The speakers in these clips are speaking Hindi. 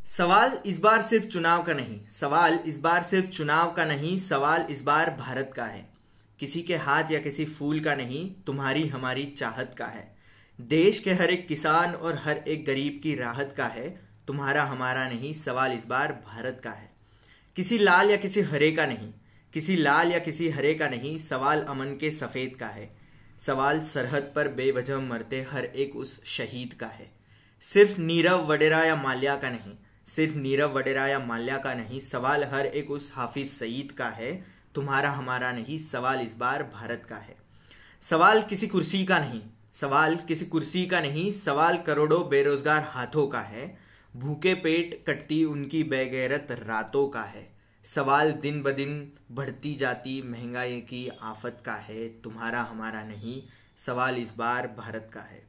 सवाल इस बार सिर्फ चुनाव का नहीं, सवाल इस बार सिर्फ चुनाव का नहीं, सवाल इस बार भारत का है। किसी के हाथ या किसी फूल का नहीं, तुम्हारी हमारी चाहत का है। देश के हर एक किसान और हर एक गरीब की राहत का है। तुम्हारा हमारा नहीं, सवाल इस बार भारत का है। किसी लाल या किसी हरे का नहीं, किसी लाल या किसी हरे का नहीं, सवाल अमन के सफेद का है। सवाल सरहद पर बेवजह मरते हर एक उस शहीद का है। सिर्फ नीरव वडेरा या माल्या का नहीं, सिर्फ नीरव वडेरा या माल्या का नहीं, सवाल हर एक उस हाफिज सईद का है। तुम्हारा हमारा नहीं, सवाल इस बार भारत का है। सवाल किसी कुर्सी का नहीं, सवाल किसी कुर्सी का नहीं, सवाल करोड़ों बेरोजगार हाथों का है। भूखे पेट कटती उनकी बेगैरत रातों का है। सवाल दिन ब दिन बढ़ती जाती महंगाई की आफत का है। तुम्हारा हमारा नहीं, सवाल इस बार भारत का है।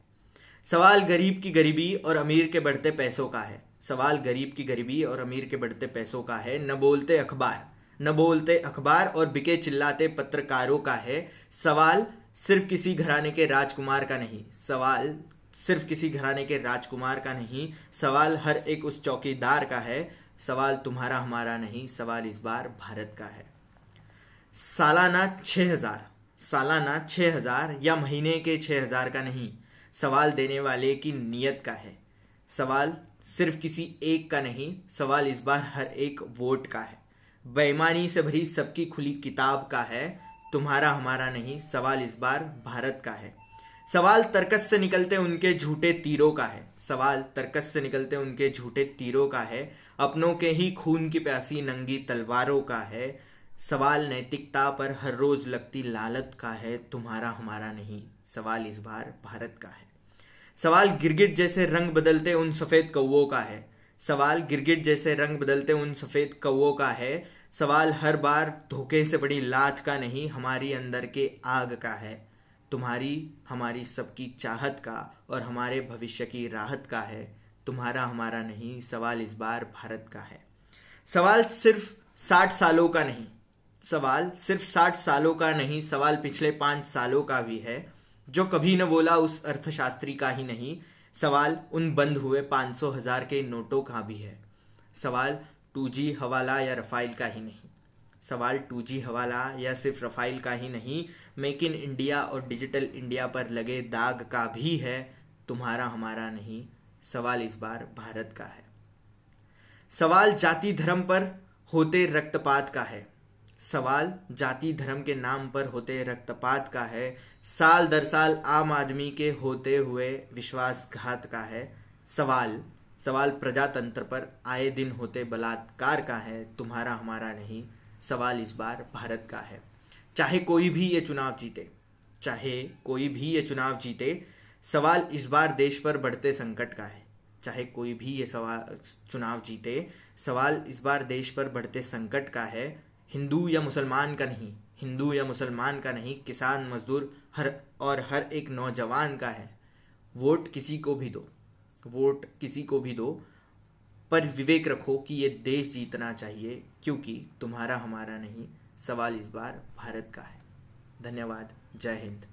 सवाल गरीब की गरीबी और अमीर के बढ़ते पैसों का है। सवाल गरीब की गरीबी और अमीर के बढ़ते पैसों का है। न बोलते अखबार और बिके चिल्लाते पत्रकारों का है। सवाल सिर्फ किसी घराने के राजकुमार का नहीं, सवाल सिर्फ किसी घराने के राजकुमार का नहीं, सवाल हर एक उस चौकीदार का है। सवाल तुम्हारा हमारा नहीं, सवाल इस बार भारत का है। सालाना 6,000 या महीने के 6,000 का नहीं, सवाल देने वाले की नीयत का है। सवाल सिर्फ किसी एक का नहीं, सवाल इस बार हर एक वोट का है। बेईमानी से भरी सबकी खुली किताब का है। तुम्हारा हमारा नहीं, सवाल इस बार भारत का है। सवाल तर्कस से निकलते उनके झूठे तीरों का है। सवाल तर्कस से निकलते उनके झूठे तीरों का है। अपनों के ही खून की प्यासी नंगी तलवारों का है। सवाल नैतिकता पर हर रोज लगती लालत का है। तुम्हारा हमारा नहीं, सवाल इस बार भारत का है। सवाल गिरगिट जैसे रंग बदलते उन सफेद कौवों का है। सवाल गिरगिट जैसे रंग बदलते उन सफेद कौवों का है। सवाल हर बार धोखे से बड़ी लात का नहीं, हमारी अंदर के आग का है। तुम्हारी हमारी सबकी चाहत का और हमारे भविष्य की राहत का है। तुम्हारा हमारा नहीं, सवाल इस बार भारत का है। सवाल सिर्फ 60 सालों का नहीं, सवाल सिर्फ 60 सालों का नहीं, सवाल पिछले 5 सालों का भी है। जो कभी न बोला उस अर्थशास्त्री का ही नहीं, सवाल उन बंद हुए 500,000 के नोटों का भी है। सवाल 2G हवाला या रफाइल का ही नहीं, सवाल 2G हवाला या सिर्फ रफाइल का ही नहीं, मेक इन इंडिया और डिजिटल इंडिया पर लगे दाग का भी है। तुम्हारा हमारा नहीं, सवाल इस बार भारत का है। सवाल जाति धर्म पर होते रक्तपात का है। सवाल जाति धर्म के नाम पर होते रक्तपात का है। साल दर साल आम आदमी के होते हुए विश्वासघात का है। सवाल प्रजातंत्र पर आए दिन होते बलात्कार का है। तुम्हारा हमारा नहीं, सवाल इस बार भारत का है। चाहे कोई भी ये चुनाव जीते, सवाल इस बार देश पर बढ़ते संकट का है। चाहे कोई भी ये चुनाव जीते, सवाल इस बार देश पर बढ़ते संकट का है। हिंदू या मुसलमान का नहीं, किसान मजदूर हर एक नौजवान का है। वोट किसी को भी दो, पर विवेक रखो कि ये देश जीतना चाहिए, क्योंकि तुम्हारा हमारा नहीं, सवाल इस बार भारत का है। धन्यवाद। जय हिंद।